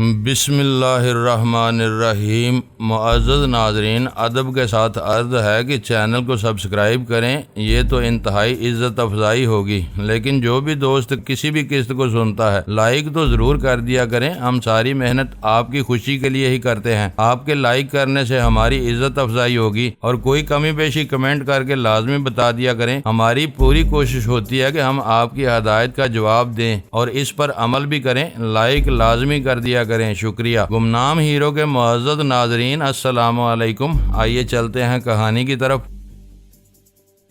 بسم اللہ الرحمن الرحیم۔ معزز ناظرین، ادب کے ساتھ عرض ہے کہ چینل کو سبسکرائب کریں، یہ تو انتہائی عزت افزائی ہوگی، لیکن جو بھی دوست کسی بھی قسط کو سنتا ہے لائک تو ضرور کر دیا کریں۔ ہم ساری محنت آپ کی خوشی کے لیے ہی کرتے ہیں، آپ کے لائک کرنے سے ہماری عزت افزائی ہوگی، اور کوئی کمی بیشی کمنٹ کر کے لازمی بتا دیا کریں۔ ہماری پوری کوشش ہوتی ہے کہ ہم آپ کی ہدایت کا جواب دیں اور اس پر عمل بھی کریں۔ لائک لازمی کر دیا کریں، شکریہ۔ گمنام ہیرو کے معزز ناظرین، السلام علیکم۔ آئیے چلتے ہیں کہانی کی طرف۔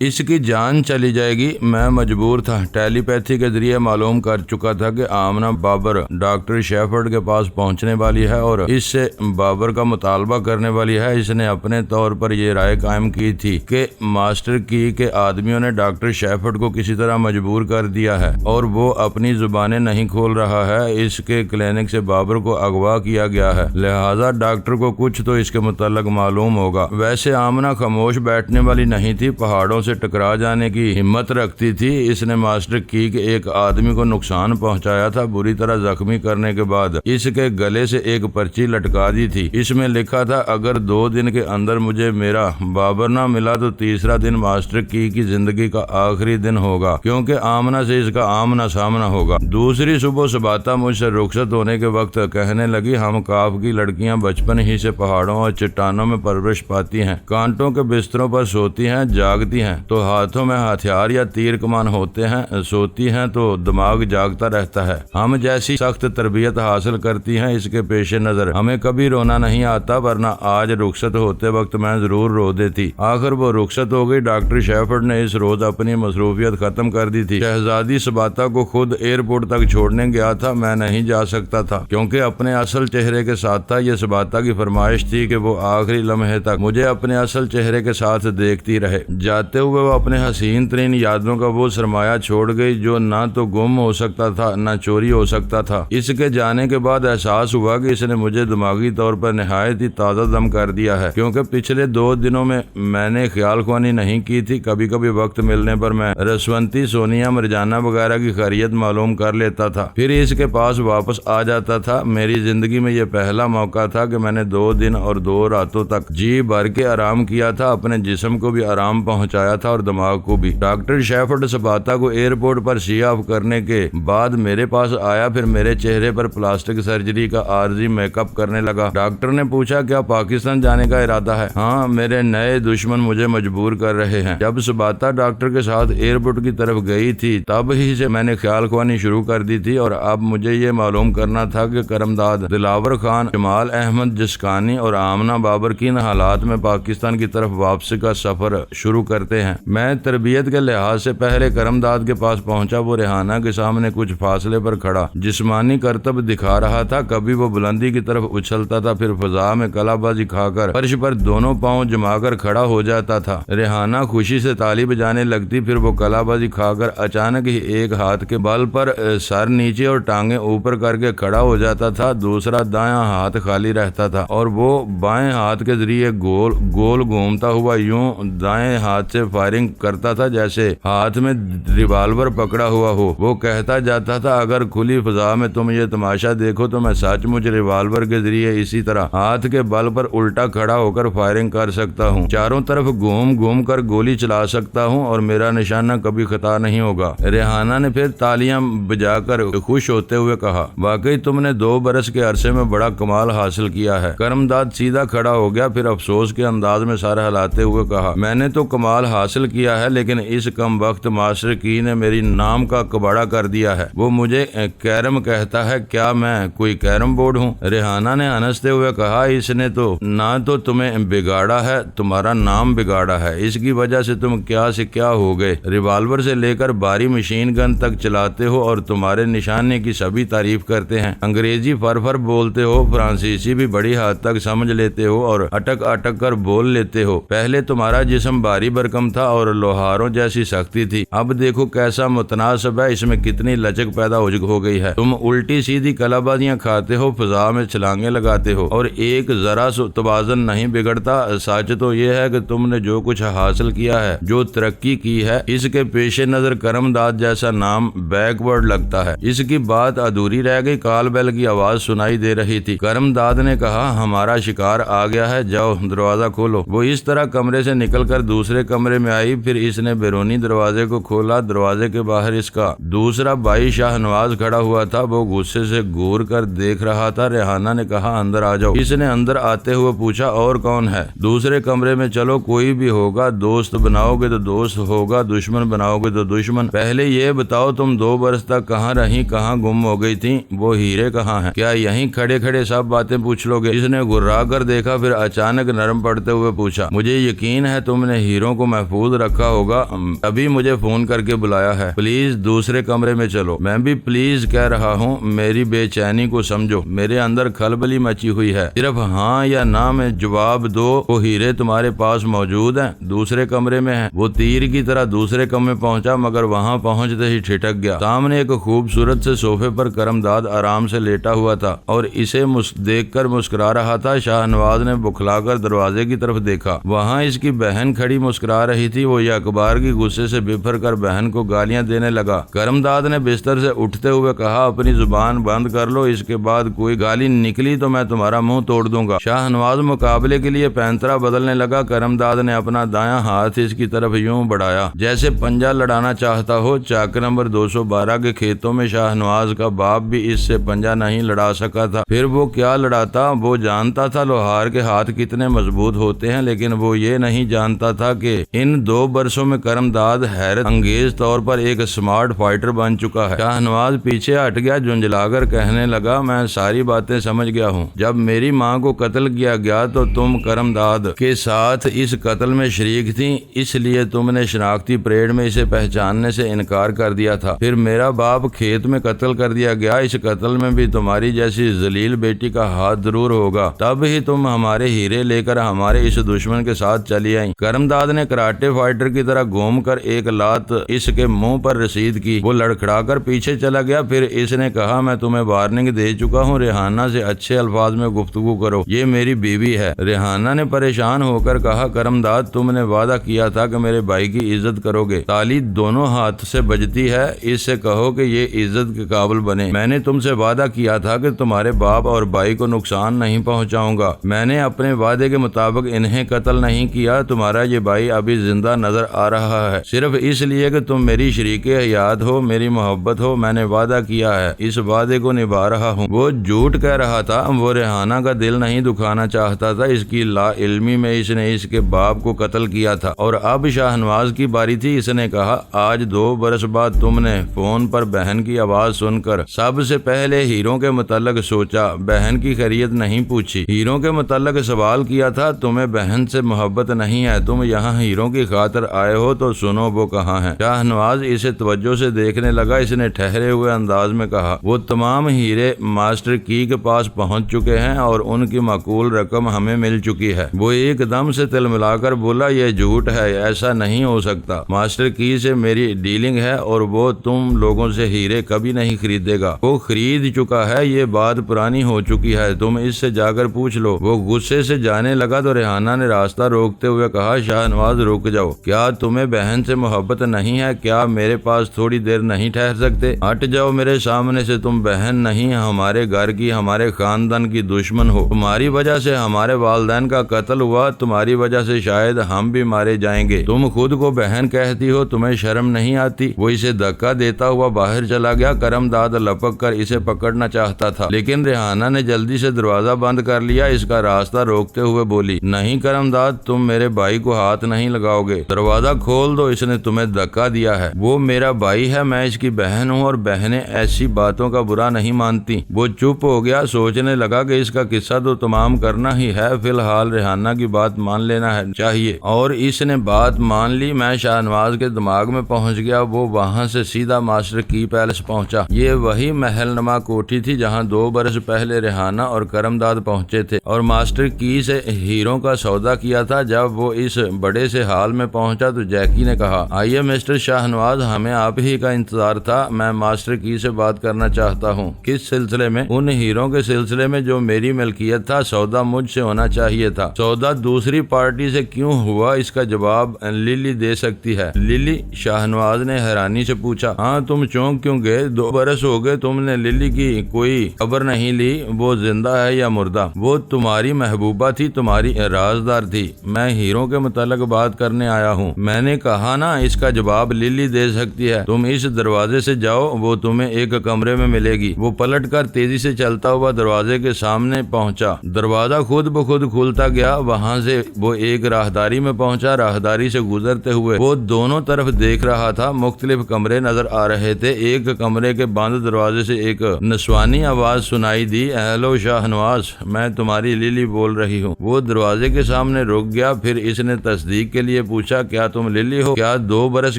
اس کی جان چلی جائے گی، میں مجبور تھا۔ ٹیلی پیتھی کے ذریعے معلوم کر چکا تھا کہ آمنہ بابر ڈاکٹر شیفرڈ کے پاس پہنچنے والی ہے اور اس سے بابر کا مطالبہ کرنے والی ہے۔ اس نے اپنے طور پر یہ رائے قائم کی تھی کہ ماسٹر کی کے آدمیوں نے ڈاکٹر شیفرڈ کو کسی طرح مجبور کر دیا ہے اور وہ اپنی زبانیں نہیں کھول رہا ہے۔ اس کے کلینک سے بابر کو اغوا کیا گیا ہے، لہذا ڈاکٹر کو کچھ تو اس کے متعلق معلوم ہوگا۔ ویسے آمنہ خاموش بیٹھنے والی نہیں تھی، پہاڑوں سے ٹکرا جانے کی ہمت رکھتی تھی۔ اس نے ماسٹر کی کے ایک آدمی کو نقصان پہنچایا تھا، بری طرح زخمی کرنے کے بعد اس کے گلے سے ایک پرچی لٹکا دی تھی۔ اس میں لکھا تھا، اگر 2 دن کے اندر مجھے میرا بابر نہ ملا تو تیسرا دن ماسٹر کی زندگی کا آخری دن ہوگا، کیونکہ آمنہ سے اس کا آمنا سامنا ہوگا۔ دوسری صبح سباتا مجھ سے رخصت ہونے کے وقت کہنے لگی، ہم کاف کی لڑکیاں بچپن ہی سے پہاڑوں اور چٹانوں میں پرورش پاتی ہیں، کانٹوں کے بستروں پر سوتی ہیں، جاگتی ہیں تو ہاتھوں میں ہتھیار یا تیر کمان ہوتے ہیں، سوتی ہیں تو دماغ جاگتا رہتا ہے۔ ہم جیسی سخت تربیت حاصل کرتی ہیں، اس کے پیش نظر ہمیں کبھی رونا نہیں آتا، ورنہ آج رخصت ہوتے وقت میں ضرور رو دیتی۔ آخر وہ رخصت ہو گئی۔ ڈاکٹر شیفرڈ نے اس روز اپنی مصروفیت ختم کر دی تھی۔ شہزادی سباتا کو خود ایئرپورٹ تک چھوڑنے گیا تھا، میں نہیں جا سکتا تھا کیونکہ اپنے اصل چہرے کے ساتھ تھا۔ یہ سباتا کی فرمائش تھی کہ وہ آخری لمحے تک مجھے اپنے اصل چہرے کے ساتھ دیکھتی رہے۔ جاتے ہوئے وہ اپنے حسین ترین یادوں کا وہ سرمایہ چھوڑ گئی جو نہ تو گم ہو سکتا تھا نہ چوری ہو سکتا تھا۔ اس کے جانے کے بعد احساس ہوا کہ اس نے مجھے دماغی طور پر نہایت ہی تازہ دم کر دیا ہے، کیونکہ پچھلے 2 دنوں میں نے خیال خوانی نہیں کی تھی۔ کبھی کبھی وقت ملنے پر میں رسونتی، سونیا، مرجانہ وغیرہ کی خیریت معلوم کر لیتا تھا، پھر اس کے پاس واپس آ جاتا تھا۔ میری زندگی میں یہ پہلا موقع تھا کہ میں نے 2 دن اور 2 راتوں تک جی بھر کے آرام کیا تھا، اپنے جسم کو بھی آرام پہنچایا تھا اور دماغ کو بھی۔ ڈاکٹر شیفرڈ سباتا کو ایئرپورٹ پر سی آف کرنے کے بعد میرے پاس آیا، پھر میرے چہرے پر پلاسٹک سرجری کا عارضی میک اپ کرنے لگا۔ ڈاکٹر نے پوچھا، کیا پاکستان جانے کا ارادہ ہے؟ ہاں، میرے نئے دشمن مجھے مجبور کر رہے ہیں۔ جب سباتا ڈاکٹر کے ساتھ ایئرپورٹ کی طرف گئی تھی تب ہی سے میں نے خیال خوانی شروع کر دی تھی، اور اب مجھے یہ معلوم کرنا تھا کہ کرمداد دلاور خان، جمال احمد جسکانی اور آمنہ بابر کن حالات میں پاکستان کی طرف واپسی کا سفر شروع کرتے ہیں۔ میں تربیت کے لحاظ سے پہلے کرمداد کے پاس پہنچا۔ وہ ریحانہ کے سامنے کچھ فاصلے پر کھڑا جسمانی کرتب دکھا رہا تھا، کبھی وہ بلندی کی طرف اچھلتا تھا، پھر فضا میں کلا بازی کھا کر فرش پر دونوں پاؤں جما کر کھڑا ہو جاتا تھا۔ ریحانہ خوشی سے تالی بجانے لگتی، پھر وہ کلا بازی کھا کر اچانک ہی ایک ہاتھ کے بل پر سر نیچے اور ٹانگیں اوپر کر کے کھڑا ہو جاتا تھا، دوسرا دایاں ہاتھ خالی رہتا تھا اور وہ بائیں ہاتھ کے ذریعے گول گول گھومتا ہوا یوں دائیں ہاتھ سے فائرنگ کرتا تھا جیسے ہاتھ میں ریوالور پکڑا ہوا ہو۔ وہ کہتا جاتا تھا، اگر کھلی فضا میں تم یہ تماشا دیکھو تو میں سچ مچ ریوالور کے ذریعے اسی طرح ہاتھ کے بل پر الٹا کھڑا ہو کر فائرنگ کر سکتا ہوں، چاروں طرف گھوم گھوم کر گولی چلا سکتا ہوں اور میرا نشانہ کبھی خطا نہیں ہوگا۔ ریحانہ نے پھر تالیاں بجا کر خوش ہوتے ہوئے کہا، واقعی تم نے 2 برس کے عرصے میں بڑا کمال حاصل کیا ہے۔ کرمداد سیدھا کھڑا ہو گیا، پھر افسوس کے انداز میں سر ہلاتے ہوئے کہا، میں نے تو کمال حاصل کیا ہے، لیکن اس کم وقت ماسٹر کی نے میری نام کا کباڑا کر دیا ہے۔ وہ مجھے کیرم کہتا ہے، کیا میں کوئی کیرم بورڈ ہوں؟ ریحانہ نے ہنستے ہوئے کہا، اس نے تو نہ تو تمہیں بگاڑا ہے، تمہارا نام بگاڑا ہے۔ اس کی وجہ سے تم کیا سے کیا ہو گئے، ریوالور سے لے کر بھاری مشین گن تک چلاتے ہو اور تمہارے نشانے کی سبھی تعریف کرتے ہیں۔ انگریزی فر بولتے ہو، فرانسیسی بھی بڑی حد تک سمجھ لیتے ہو اور اٹک اٹک کر بول لیتے ہو۔ پہلے تمہارا جسم بھاری بھرکم نرم تھا اور لوہاروں جیسی سختی تھی، اب دیکھو کیسا متناسب ہے، اس میں کتنی لچک پیدا ہو گئی ہے۔ تم الٹی سیدھی کلابازیاں کھاتے ہو، فضا میں چھلانگیں لگاتے ہو اور ایک ذرا سا توازن نہیں بگڑتا۔ سچ تو یہ ہے کہ تم نے جو کچھ حاصل کیا ہے، جو ترقی کی ہے، اس کے پیش نظر کرم داد جیسا نام بیک ورڈ لگتا ہے۔ اس کی بات ادھوری رہ گئی، کال بیل کی آواز سنائی دے رہی تھی۔ کرم داد نے کہا ہمارا شکار آ گیا ہے، جاؤ دروازہ کھولو۔ وہ اس طرح کمرے سے نکل کر دوسرے کمرے میں آئی، پھر اس نے بیرونی دروازے کو کھولا۔ دروازے کے باہر اس کا دوسرا بھائی شاہ نواز کھڑا ہوا تھا، وہ غصے سے گور کر دیکھ رہا تھا۔ ریحانہ نے کہا اندر آ جاؤ۔ اس نے اندر آتے ہوئے پوچھا اور کون ہے؟ دوسرے کمرے میں چلو، کوئی بھی ہوگا، دوست بناؤ گے تو دوست ہوگا، دشمن بناؤ گے تو دشمن۔ پہلے یہ بتاؤ تم 2 برس تک کہاں رہی، کہاں گم ہو گئی تھی؟ وہ ہیرے کہاں ہیں؟ کیا یہیں کھڑے کھڑے سب باتیں پوچھ لو گے؟ اس نے گرا کر دیکھا، پھر اچانک نرم پڑتے ہوئے پوچھا مجھے یقین ہے تم نے ہیروں کو محفوظ رکھا ہوگا، ابھی مجھے فون کر کے بلایا ہے، پلیز دوسرے کمرے میں چلو۔ میں بھی پلیز کہہ رہا ہوں، میری بے چینی کو سمجھو، میرے اندر کھلبلی مچی ہوئی ہے، صرف ہاں یا نہ میں جواب دو۔ وہ ہیرے تمہارے پاس موجود ہیں؟ دوسرے کمرے میں ہیں۔ وہ تیر کی طرح دوسرے کمرے پہنچا، مگر وہاں پہنچتے ہی ٹھٹک گیا۔ سامنے ایک خوبصورت سے صوفے پر کرم داد آرام سے لیٹا ہوا تھا اور اسے دیکھ کر مسکرا رہا تھا۔ شاہ نواز نے بکھلا کر دروازے کی طرف دیکھا، وہاں اس کی بہن کھڑی مسکرا رہی تھی۔ وہ یہ اخبار کی غصے سے بفر کر بہن کو گالیاں دینے لگا۔ کرم داد نے بستر سے اٹھتے ہوئے کہا اپنی زبان بند کر لو، اس کے بعد کوئی گالی نکلی تو میں تمہارا منہ توڑ دوں گا۔ شاہ نواز مقابلے کے لیے پینترا بدلنے لگا۔ کرم داد نے اپنا دایاں ہاتھ اس کی طرف یوں بڑھایا جیسے پنجہ لڑانا چاہتا ہو۔ چاک نمبر 212 کے کھیتوں میں شاہ نواز کا باپ بھی اس سے پنجہ نہیں لڑا سکا تھا، پھر وہ کیا لڑاتا؟ وہ جانتا تھا لوہار کے ہاتھ کتنے مضبوط ہوتے ہیں، لیکن وہ یہ نہیں جانتا تھا کہ ان 2 برسوں میں کرم داد حیرت انگیز طور پر ایک سمارٹ فائٹر بن چکا ہے۔ شاہ نواز پیچھے ہٹ گیا، جھنجھلا کر کہنے لگا میں ساری باتیں سمجھ گیا ہوں۔ جب میری ماں کو قتل کیا گیا تو تم کرم داد کے ساتھ اس قتل میں شریک تھی، اس لیے تم نے شناختی پریڈ میں اسے پہچاننے سے انکار کر دیا تھا۔ پھر میرا باپ کھیت میں قتل کر دیا گیا، اس قتل میں بھی تمہاری جیسی ذلیل بیٹی کا ہاتھ ضرور ہوگا، تب ہی تم ہمارے ہیرے لے کر ہمارے اس دشمن کے ساتھ چلی آئیں۔ کرم داد نے کراٹے فائٹر کی طرح گھوم کر ایک لات اس کے منہ پر رسید کی۔ وہ لڑکھڑا کر پیچھے چلا گیا۔ پھر اس نے کہا میں تمہیں وارننگ دے چکا ہوں، ریحانہ سے اچھے الفاظ میں گفتگو کرو، یہ میری بیوی ہے۔ ریحانہ نے پریشان ہو کر کہا کرم داد تم نے وعدہ کیا تھا کہ میرے بھائی کی عزت کرو گے، تالی دونوں ہاتھ سے بجتی ہے، اس سے کہو کہ یہ عزت کے قابل بنے۔ میں نے تم سے وعدہ کیا تھا کہ تمہارے باپ اور بھائی کو نقصان نہیں پہنچاؤں گا، میں نے اپنے وعدے کے مطابق انہیں قتل نہیں کیا۔ تمہارا یہ بھائی ابھی زندہ نظر آ رہا ہے صرف اس لیے کہ تم میری شریک حیات ہو، میری محبت ہو، میں نے وعدہ کیا ہے، اس وعدے کو نبھا رہا ہوں۔ وہ جھوٹ کہہ رہا تھا، وہ ریحانہ کا دل نہیں دکھانا چاہتا تھا، اس کی لا علمی میں اس نے اس کے باپ کو قتل کیا تھا۔ اور اب شاہ نواز کی باری تھی۔ اس نے کہا آج 2 برس بعد تم نے فون پر بہن کی آواز سن کر سب سے پہلے ہیروں کے متعلق سوچا، بہن کی خیریت نہیں پوچھی، ہیروں کے متعلق سوال کیا تھا۔ تمہیں بہن سے محبت نہیں ہے، تم یہاں ہیروں کی خاطر آئے ہو تو سنو وہ کہاں ہیں۔ شاہ نواز اسے توجہ سے دیکھنے لگا۔ اس نے ٹھہرے ہوئے انداز میں کہا وہ تمام ہیرے ماسٹر کی کے پاس پہنچ چکے ہیں اور ان کی معقول رقم ہمیں مل چکی ہے۔ وہ ایک دم سے تلملا کر بولا یہ جھوٹ ہے، ایسا نہیں ہو سکتا، ماسٹر کی سے میری ڈیلنگ ہے اور وہ تم لوگوں سے ہیرے کبھی نہیں خریدے گا، وہ خرید چکا ہے، یہ بات پرانی ہو چکی ہے، تم اس سے جا کر پوچھ لو۔ وہ غصے سے جانے لگا تو ریحانہ نے راستہ روکتے ہوئے کہا شاہ نواز رک جاؤ، کیا تمہیں بہن سے محبت نہیں ہے؟ کیا میرے پاس تھوڑی دیر نہیں ٹھہر سکتے؟ ہٹ جاؤ میرے سامنے سے، تم بہن نہیں، ہمارے گھر کی، ہمارے خاندان کی دشمن ہو، تمہاری وجہ سے ہمارے والدین کا قتل ہوا، تمہاری وجہ سے شاید ہم بھی مارے جائیں گے، تم خود کو بہن کہتی ہو، تمہیں شرم نہیں آتی؟ وہ اسے دھکا دیتا ہوا باہر چلا گیا۔ کرم داد لپک کر اسے پکڑنا چاہتا تھا لیکن ریحانہ نے جلدی سے دروازہ بند کر لیا۔ اس کا راستہ روکتے ہوئے بولی نہیں کرم داد، تم میرے بھائی کو ہاتھ نہیں لگاؤ گے، دروازہ کھول دو، اس نے تمہیں دھکا دیا ہے، وہ میرا بھائی ہے، میں اس کی بہن ہوں اور بہنیں ایسی باتوں کا برا نہیں مانتی۔ وہ چپ ہو گیا، سوچنے لگا کہ اس کا قصہ تو تمام کرنا ہی ہے، فی الحال ریحانہ کی بات مان لینا چاہیے، اور اس نے بات مان لی۔ میں شاہ نواز کے دماغ میں پہنچ گیا، وہ وہاں سے سیدھا ماسٹر کی پیلس پہنچا۔ یہ وہی محل نما کوٹھی تھی جہاں 2 برس پہلے ریحانہ اور کرم داد پہنچے تھے اور ماسٹر کی سے ہیروں کا سودا کیا تھا۔ جب وہ اس بڑے سے ہال میں پہنچا تو جیکی نے کہا، آئیے مسٹر شاہ نواز، ہمیں آپ ہی کا انتظار تھا، میں ماسٹر کی سے بات کرنا چاہتا ہوں۔ کس سلسلے میں؟ ان ہیروں کے سلسلے میں جو میری ملکیت تھا، سودا مجھ سے ہونا چاہیے تھا۔ سودا دوسری پارٹی سے کیوں ہوا، اس کا جواب للی دے سکتی ہے۔ للی؟ شاہ نواز نے حیرانی سے پوچھا۔ ہاں، تم چونک کیوں گئے؟ 2 برس ہو گئے تم نے للی کی کوئی خبر نہیں لی، وہ زندہ ہے یا مردہ؟ وہ تمہاری محبوبہ تھی، تمہاری رازدار تھی۔ میں ہیروں کے متعلق بات کرنے آیا ہوں۔ میں نے کہا نا، اس کا جواب للی دے سکتی ہے۔ تم اس دروازے سے جاؤ، وہ تمہیں ایک کمرے میں ملے گی۔ وہ پلٹ کر تیزی سے چلتا ہوا دروازے کے سامنے پہنچا۔ دروازہ خود بخود کھلتا گیا۔ وہاں سے وہ ایک راہداری میں پہنچا۔ راہداری سے گزرتے ہوئے وہ دونوں طرف دیکھ رہا تھا۔ مختلف کمرے نظر آ رہے تھے۔ ایک کمرے کے بند دروازے سے ایک نسوانی آواز سنائی دی، ہیلو شاہ نواز، میں تمہاری للی بول رہی ہوں۔ وہ دروازے کے سامنے رک گیا، پھر اس نے تصدیق کے لیے پوچھا، کیا تم للی ہو؟ کیا 2 برس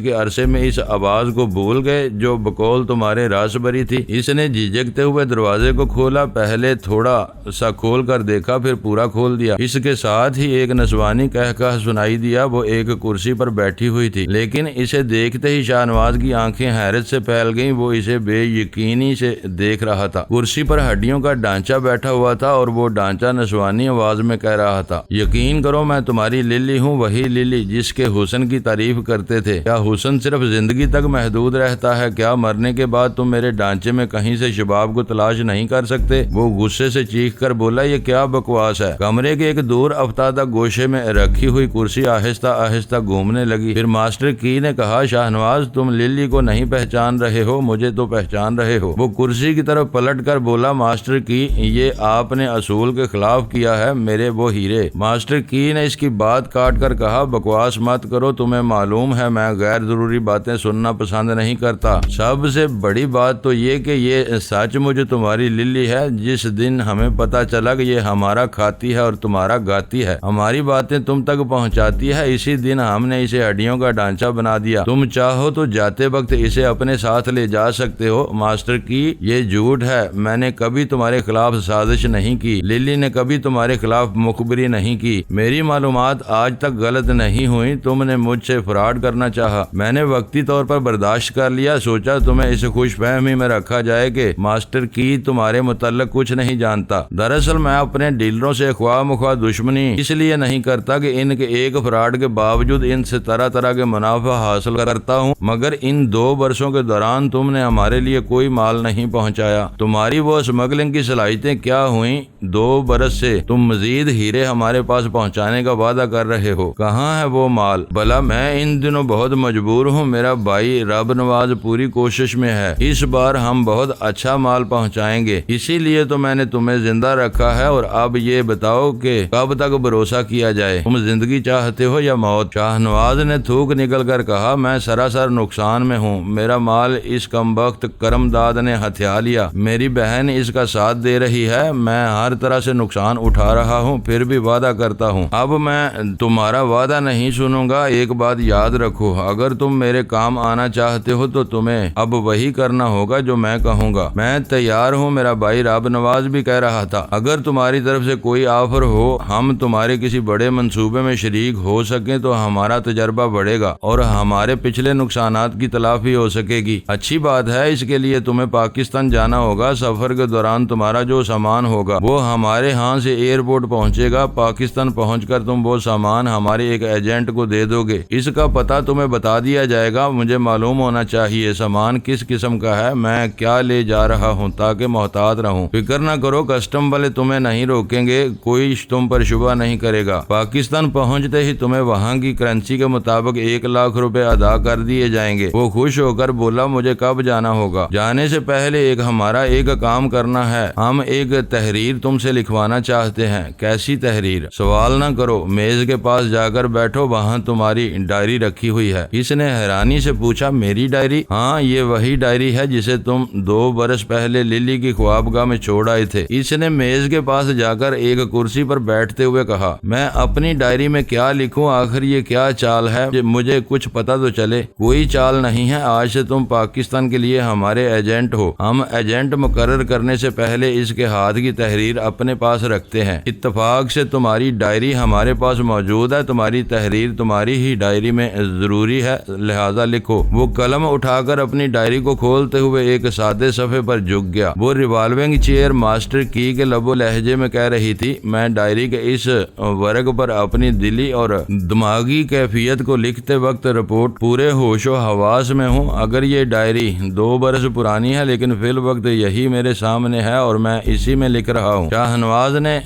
کے عرصے میں اس آواز کو بھول گئے جو بقول تمہارے راس بری تھی؟ اس نے جھجکتے ہوئے دروازے کو کھولا، پہلے تھوڑا سا کھول کر دیکھا، پھر پورا کھول دیا۔ اس کے ساتھ ہی ایک نسوانی کہہ سنائی دیا۔ وہ ایک کرسی پر بیٹھی ہوئی تھی، لیکن اسے دیکھتے ہی شاہ نواز کی آنکھیں حیرت سے پھیل گئیں۔ وہ اسے بے یقینی سے دیکھ رہا تھا۔ کرسی پر ہڈیوں کا ڈھانچہ بیٹھا ہوا تھا اور وہ ڈھانچہ نسوانی آواز میں کہہ رہا تھا، یقین کرو میں تمہاری للی ہوں، وہی للی جس کے حسن کی تعریف کرتے تھے۔ کیا حسن صرف زندگی تک محدود رہتا ہے؟ کیا مرنے کے بعد تم میرے ڈھانچے میں کہیں سے شباب کو تلاش نہیں کر سکتے؟ وہ غصے سے چیخ کر بولا، یہ کیا بکواس ہے؟ کمرے کے ایک دور افتادہ گوشے میں رکھی ہوئی کرسی آہستہ آہستہ گھومنے لگی۔ پھر ماسٹر کی نے کہا، شاہ نواز، تم للی کو نہیں پہچان رہے ہو، مجھے تو پہچان رہے ہو۔ وہ کرسی کی طرف پلٹ کر بولا، ماسٹر کی، یہ آپ نے اصول کے خلاف کیا ہے، میرے وہ ہیرے۔ ماسٹر کی نے اس کی بات کاٹ کر کہا، بکواس مت کرو، تمہیں معلوم ہے میں غیر ضروری باتیں سننا پسند نہیں کرتا۔ سب سے بڑی بات تو یہ کہ یہ سچ مجھے تمہاری للی ہے۔ جس دن ہمیں پتا چلا کہ یہ ہمارا کھاتی ہے اور تمہارا گاتی ہے، ہماری باتیں تم تک پہنچاتی ہے، اسی دن ہم نے اسے ہڈیوں کا ڈھانچہ بنا دیا۔ تم چاہو تو جاتے وقت اسے اپنے ساتھ لے جا سکتے ہو۔ ماسٹر کی، یہ جھوٹ ہے، میں نے کبھی تمہارے خلاف سازش نہیں کی، للی نے کبھی تمہارے خلاف مخبری نہیں کی، میری معلومات آج تک غلط نہیں ہوئی، تم نے مجھ سے فراڈ کرنا چاہا، میں نے وقتی طور پر برداشت کر لیا، سوچا تمہیں اس خوش فہمی میں رکھا جائے کہ ماسٹر کی تمہارے متعلق کچھ نہیں جانتا۔ دراصل میں اپنے ڈیلروں سے خواہ مخواہ دشمنی اس لیے نہیں کرتا کہ ان کے ایک فراڈ کے باوجود ان سے طرح طرح کے منافع حاصل کرتا ہوں، مگر ان 2 برسوں کے دوران تم نے ہمارے لیے کوئی مال نہیں پہنچایا۔ تمہاری وہ اسمگلنگ کی صلاحیتیں کیا ہوئیں؟ 2 برس سے تم مزید ہیرے ہمارے پاس پہنچانے کا وعدہ کر رہے ہو، کہاں ہے وہ مال؟ بھلا میں ان دنوں بہت مجبور ہوں، میرا بھائی رب نواز پوری کوشش میں ہے، اس بار ہم بہت اچھا مال پہنچائیں گے، اسی لیے تو میں نے تمہیں زندہ رکھا ہے۔ اور اب یہ بتاؤ کہ کب تک بھروسہ کیا جائے، تم زندگی چاہتے ہو یا موت؟ شاہ نواز نے تھوک نکل کر کہا، میں سراسر نقصان میں ہوں، میرا مال اس کمبخت کرم داد نے ہتھیا لیا، میری بہن اس کا ساتھ دے رہی ہے، میں ہر طرح سے نقصان اٹھا رہا ہوں، پھر بھی وعدہ کرتا ہوں اب میں تمہارا وعدہ نہیں سنوں گا۔ ایک بات یاد رکھو، اگر تم میرے کام آنا چاہتے ہو تو تمہیں اب وہی کرنا ہوگا جو میں کہوں گا۔ میں تیار ہوں، میرا بھائی رب نواز بھی کہہ رہا تھا، اگر تمہاری طرف سے کوئی آفر ہو، ہم تمہارے کسی بڑے منصوبے میں شریک ہو سکیں تو ہمارا تجربہ بڑھے گا اور ہمارے پچھلے نقصانات کی تلافی ہو سکے گی۔ اچھی بات ہے، اس کے لیے تمہیں پاکستان جانا ہوگا، سفر کے دوران تمہارا جو سامان ہوگا وہ ہمارے ہاں سے ایئرپورٹ پہنچے گا، پاکستان پہنچ کر تم وہ سامان ہمارے ایک ایجنٹ کو دے دو گے، اس کا پتہ تمہیں بتا دیا جائے گا، مجھے معلوم ہونا چاہیے سامان کس قسم کا ہے، میں کیا لے جا رہا ہوں تاکہ محتاط رہوں۔ فکر نہ کرو، کسٹم والے تمہیں نہیں روکیں گے، کوئی تم پر شبہ نہیں کرے گا۔ پاکستان پہنچتے ہی تمہیں وہاں کی کرنسی کے مطابق 1 لاکھ روپے ادا کر دیے جائیں گے۔ وہ خوش ہو کر بولا، مجھے کب جانا ہوگا؟ جانے سے پہلے ہمارا ایک کام کرنا ہے، ہم ایک تحریر تم سے لکھوانا چاہتے ہیں۔ کیسی تحریر؟ سوال نہ کرو، میز کے پاس جا کر بیٹھو، وہاں تمہاری ڈائری رکھی ہوئی ہے۔ اس نے حیرانی سے پوچھا، میری ڈائری؟ ہاں، یہ وہی ڈائری ہے جسے تم 2 برس پہلے للی کی خوابگاہ میں چھوڑ آئے تھے۔ اس نے میز کے پاس جا کر ایک کرسی پر بیٹھتے ہوئے کہا، میں اپنی ڈائری میں کیا لکھوں؟ آخر یہ کیا چال ہے؟ مجھے کچھ پتا تو چلے۔ کوئی چال نہیں ہے، آج سے تم پاکستان کے لیے ہمارے ایجنٹ ہو۔ ہم ایجنٹ مقرر کرنے سے پہلے اس کے ہاتھ کی تحریر اپنے پاس رکھتے ہیں۔ اتفاق سے تمہاری ڈائری ہمارے پاس موجود ہے، تمہاری تحریر تحریر تمہاری ہی ڈائری میں ضروری ہے، لہذا لکھو۔ وہ قلم اٹھا کر اپنی ڈائری کو کھولتے ہوئے ایک سادے صفحے پر جھک گیا۔ وہ ریوالونگ چیئر ماسٹر کی کے لب و لہجے میں کہہ رہی تھی، میں ڈائری کے اس ورق پر اپنی دلی اور دماغی کیفیت کو لکھتے وقت رپورٹ پورے ہوش و حواس میں ہوں۔ اگر یہ ڈائری 2 برس پرانی ہے لیکن فی الوقت یہی میرے سامنے ہے اور میں اسی میں لکھ رہا ہوں۔ شاہ نواز نے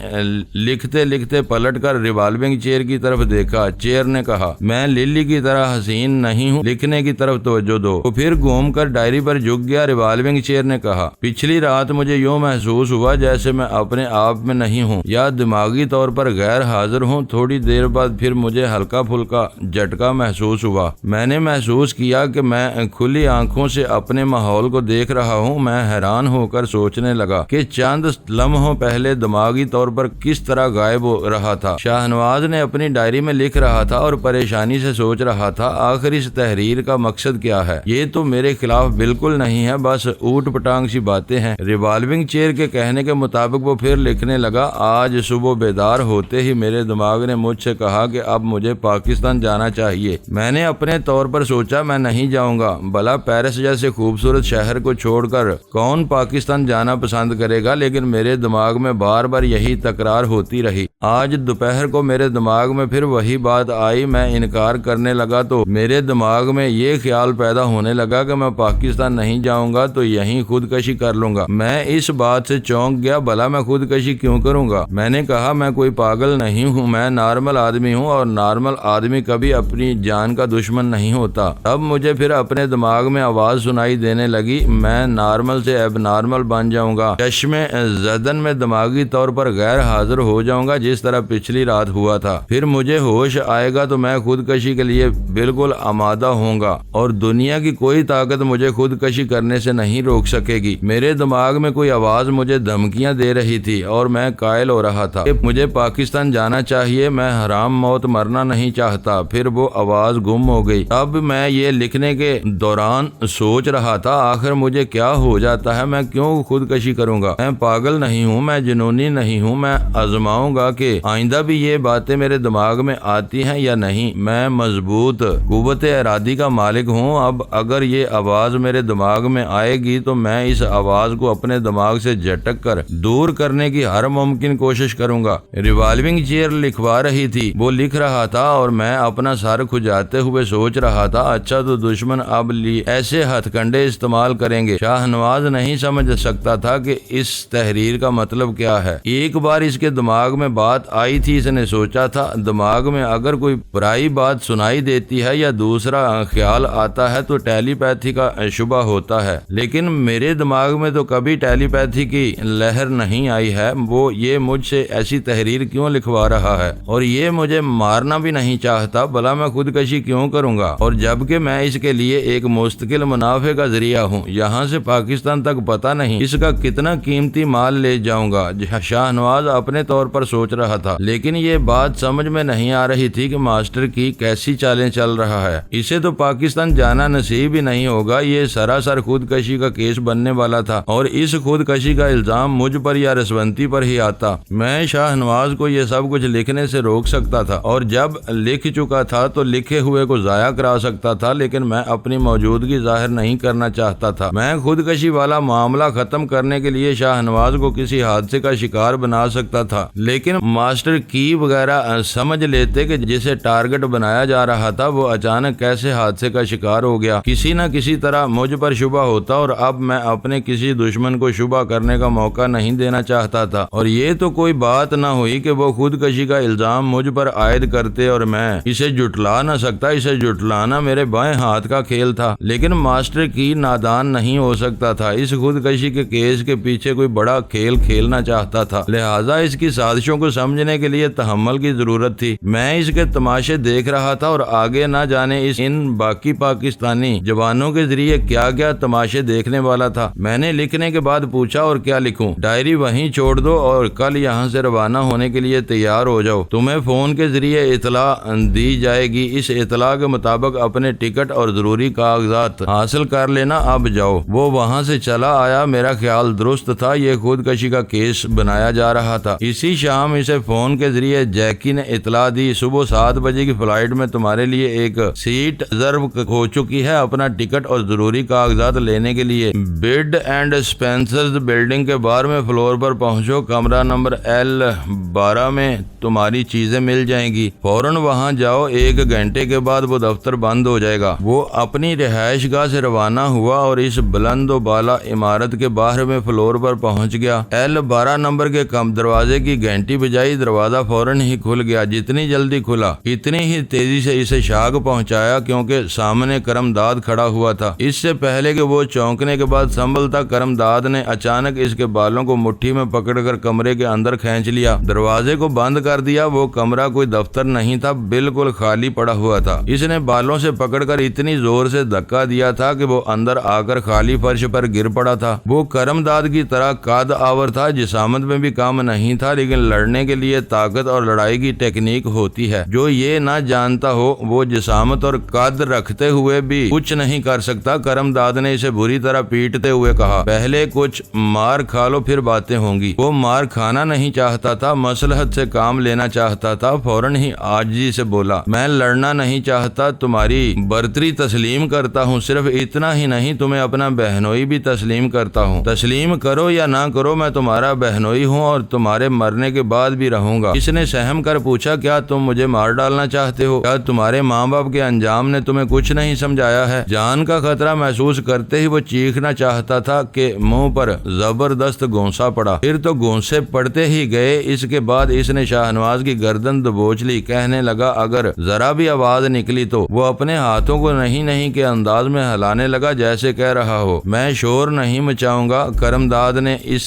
لکھتے لکھتے پلٹ کر ریوالونگ چیئر کی طرف دیکھا۔ چیئر نے کہا، میں للی کی طرح حسین نہیں ہوں، لکھنے کی طرف توجہ دو۔ وہ پھر گھوم کر ڈائری پر جھک گیا۔ ریوالونگ چیئر نے کہا، پچھلی رات مجھے یوں محسوس ہوا جیسے میں اپنے آپ میں نہیں ہوں یا دماغی طور پر غیر حاضر ہوں۔ تھوڑی دیر بعد پھر مجھے ہلکا پھلکا جھٹکا محسوس ہوا۔ میں نے محسوس کیا کہ میں کھلی آنکھوں سے اپنے ماحول کو دیکھ رہا ہوں۔ میں حیران ہو کر سوچنے لگا کہ چند لمحوں پہلے دماغی طور پر کس طرح غائب ہو رہا تھا۔ شاہ نواز نے اپنی ڈائری میں لکھ رہا تھا اور پریشانی سے سوچ رہا تھا، آخر اس تحریر کا مقصد کیا ہے؟ یہ تو میرے خلاف بالکل نہیں ہے، بس اوٹ پٹانگ سی باتیں ہیں۔ ریوالونگ چیئر کے کہنے کے مطابق وہ پھر لکھنے لگا، آج صبح بیدار ہوتے ہی میرے دماغ نے مجھ سے کہا کہ اب مجھے پاکستان جانا چاہیے۔ میں نے اپنے طور پر سوچا میں نہیں جاؤں گا، بھلا پیرس جیسے خوبصورت شہر کو چھوڑ کر کون پاکستان جانا پسند کرے گا، لیکن میرے دماغ میں بار بار یہی تکرار ہوتی رہی۔ آج دوپہر کو میرے دماغ میں پھر وہی بات آئی۔ میں انکار کرنے لگا تو میرے دماغ میں یہ خیال پیدا ہونے لگا کہ میں پاکستان نہیں جاؤں گا تو یہیں خودکشی کر لوں گا۔ میں اس بات سے چونک گیا، بھلا میں خودکشی کیوں کروں گا؟ میں نے کہا، میں کوئی پاگل نہیں ہوں، میں نارمل آدمی ہوں اور نارمل آدمی کبھی اپنی جان کا دشمن نہیں ہوتا۔ اب مجھے پھر اپنے دماغ میں آواز سنائی دینے لگی، میں نارمل سے اب نارمل بن جاؤں گا، چشم زدن میں دماغی طور پر غیر حاضر ہو جاؤں گا جس طرح پچھلی رات ہوا تھا۔ پھر مجھے ہوش آئے گا تو میں خودکشی کے لیے بالکل آمادہ ہوں گا اور دنیا کی کوئی طاقت مجھے خودکشی کرنے سے نہیں روک سکے گی۔ میرے دماغ میں کوئی آواز مجھے دھمکیاں دے رہی تھی اور میں قائل ہو رہا تھا کہ مجھے پاکستان جانا چاہیے، میں حرام موت مرنا نہیں چاہتا۔ پھر وہ آواز گم ہو گئی۔ اب میں یہ لکھنے کے دوران سوچ رہا تھا، آخر مجھے کیا ہو جاتا ہے؟ میں کیوں خودکشی کروں گا؟ میں پاگل نہیں ہوں، میں جنونی نہیں ہوں۔ میں آزماؤں گا کہ آئندہ بھی یہ باتیں میرے دماغ میں آتی ہیں یا نہیں۔ میں مضبوط قوت ارادی کا مالک ہوں۔ اب اگر یہ آواز میرے دماغ میں آئے گی تو میں اس آواز کو اپنے دماغ سے جھٹک کر دور کرنے کی ہر ممکن کوشش کروں گا۔ ریوالونگ چیئر لکھوا رہی تھی، وہ لکھ رہا تھا اور میں اپنا سر کھجاتے ہوئے سوچ رہا تھا، اچھا تو دشمن اب ایسے ہتھ کنڈے استعمال کریں گے۔ شاہ نواز نہیں سمجھ سکتا تھا کہ اس تحریر کا مطلب کیا ہے۔ ایک بار اس کے دماغ میں بات آئی تھی، اس نے سوچا تھا، دماغ میں اگر کوئی پرائی بات سنائی دیتی ہے یا دوسرا خیال آتا ہے تو ٹیلی پیتھی کا شبہ ہوتا ہے، لیکن میرے دماغ میں تو کبھی ٹیلی پیتھی کی لہر نہیں آئی ہے۔ وہ یہ مجھ سے ایسی تحریر کیوں لکھوا رہا ہے اور یہ مجھے مارنا بھی نہیں چاہتا، بھلا میں خودکشی کیوں کروں گا؟ اور جبکہ میں اس کے لیے ایک مستقل منافع کا ذریعہ ہوں، یہاں سے پاکستان تک پتہ نہیں اس کا کتنا قیمتی مال لے جاؤں گا۔ شاہ نواز اپنے طور پر سوچ رہا تھا، لیکن یہ بات سمجھ میں نہیں آ رہی تھی کہ ماسٹر کی کیسی چالیں چل رہا ہے۔ اسے تو پاکستان جانا نصیب ہی نہیں ہوگا، یہ سراسر خودکشی کا کیس بننے والا تھا اور اس خودکشی کا الزام مجھ پر یا رسونتی پر ہی آتا۔ میں شاہ نواز کو یہ سب کچھ لکھنے سے روک سکتا تھا اور جب لکھ چکا تھا تو لکھے ہوئے کو ضائع کرا سکتا تھا، لیکن میں اپنی موجودگی ظاہر نہیں کرنا چاہتا تھا۔ میں خودکشی والا معاملہ ختم کرنے کے لیے شاہ نواز کو کسی حادثے کا شکار بنا سکتا تھا، لیکن ماسٹر کی وغیرہ سمجھ لیتے کہ جسے ٹارگٹ بنایا جا رہا تھا وہ اچانک کیسے حادثے کا شکار ہو گیا۔ کسی نہ کسی طرح مجھ پر شبہ ہوتا اور اب میں اپنے کسی دشمن کو شبہ کرنے کا موقع نہیں دینا چاہتا تھا، اور یہ تو کوئی بات نہ ہوئی کہ وہ خودکشی کا الزام مجھ پر عائد کرتے اور میں اسے جھٹلا نہ سکتا۔ اسے جھٹلانا میرے بائیں ہاتھ کا کھیل تھا، لیکن ماسٹر کی نادان نہیں ہو سکتا تھا۔ اس خودکشی کے کیس کے پیچھے کوئی بڑا کھیل کھیلنا چاہتا تھا، لہذا اس کی سازشوں کو سمجھنے کے لیے تحمل کی ضرورت تھی۔ میں اس کے تماشے دیکھ رہا تھا اور آگے نہ جانے ان باقی پاکستانی جوانوں کے ذریعے کیا کیا تماشے دیکھنے والا تھا۔ میں نے لکھنے کے بعد پوچھا، اور کیا لکھوں؟ ڈائری وہیں چھوڑ دو اور کل یہاں سے روانہ ہونے کے لیے تیار ہو جاؤ۔ تمہیں فون کے ذریعے اطلاع دی جائے گی، اس اطلاع کے مطابق اپنے ٹکٹ اور ضروری کاغذات حاصل کر لینا، اب جاؤ۔ وہ وہاں سے چلا آیا۔ میرا خیال درست تھا، یہ خودکشی کا کیس بنایا جا رہا تھا۔ اسی شام اسے فون کے ذریعے جیکی نے اطلاع دی۔ صبح 7 بجے کی فلائٹ میں تمہارے لیے ایک سیٹ ریزرو ہو چکی ہے۔ اپنا ٹکٹ اور ضروری کاغذات لینے کے لیے بیڈ اینڈ اسپینسرز بلڈنگ کے 12ویں فلور پر پہنچو۔ کمرہ نمبر L12 میں تمہاری چیزیں مل جائیں گی۔ فوراً وہاں جاؤ، 1 گھنٹے کے بعد وہ دفتر بند ہو جائے گا۔ وہ اپنی رہائش گاہ سے روانہ ہوا اور اس بلند و بالا عمارت کے 12ویں فلور پر پہنچ گیا۔ L12 نمبر کے دروازے کی گھنٹی بجائی، دروازہ فوراً ہی کھل گیا۔ جتنی جلدی کھلا اتنی ہی تیزی سے اسے شاگ پہنچایا، کیونکہ سامنے کرمداد کھڑا ہوا تھا۔ اس سے پہلے کہ وہ چونکنے کے بعد سنبھلتا، کرمداد نے اچانک اس کے بالوں کو مٹھی میں پکڑ کر کمرے کے اندر کھینچ لیا، دروازے کو بند کر دیا۔ وہ کمرہ کوئی دفتر نہیں تھا، بالکل خالی پڑا ہوا تھا۔ اس نے بالوں سے پکڑ کر اتنی زور سے دھکا دیا تھا کہ وہ اندر آ کر خالی فرش پر گر پڑا تھا۔ وہ کرمداد کی طرح قد آور تھا، جسامت میں بھی کام نہیں تھا، لیکن لڑنے کے لیے طاقت اور لڑائی کی ٹیکنیک ہوتی ہے۔ جو یہ نہ جانتا ہو وہ جسامت اور قد رکھتے ہوئے بھی کچھ نہیں کر سکتا۔ کرمداد نے اسے بری طرح پیٹتے ہوئے کہا، پہلے کچھ مار کھا لو پھر باتیں ہوں گی۔ وہ مار کھانا نہیں چاہتا تھا، مصلحت سے کام لینا چاہتا تھا۔ فوراً ہی عاجزی سے بولا، میں لڑنا نہیں چاہتا، تمہاری برتری تسلیم کرتا ہوں۔ صرف اتنا ہی نہیں، تمہیں اپنا بہنوئی بھی تسلیم کرتا ہوں۔ تسلیم کرو یا نہ کرو، میں تمہارا بہنوئی ہوں اور تمہارے مرنے کے بعد بھی رہوں گا۔ اس نے سہم کر پوچھا، کیا تم مجھے مار ڈالنا چاہتے ہو؟ کیا تمہارے ماں باپ کے انجام نے تمہیں کچھ نہیں سمجھایا ہے؟ جان کا خطرہ محسوس کرتے ہی وہ چیخنا چاہتا تھا کہ منہ پر زبردست گونسا پڑا۔ پھر تو گونسے پڑتے ہی گئے۔ اس کے بعد اس نے شاہ نواز کی گردن دبوچ لی، کہنے لگا، اگر ذرا بھی آواز نکلی تو۔ وہ اپنے ہاتھوں کو نہیں کے انداز میں ہلانے لگا، جیسے کہہ رہا ہو، میں شور نہیں مچاؤں گا۔ کرمداد نے اس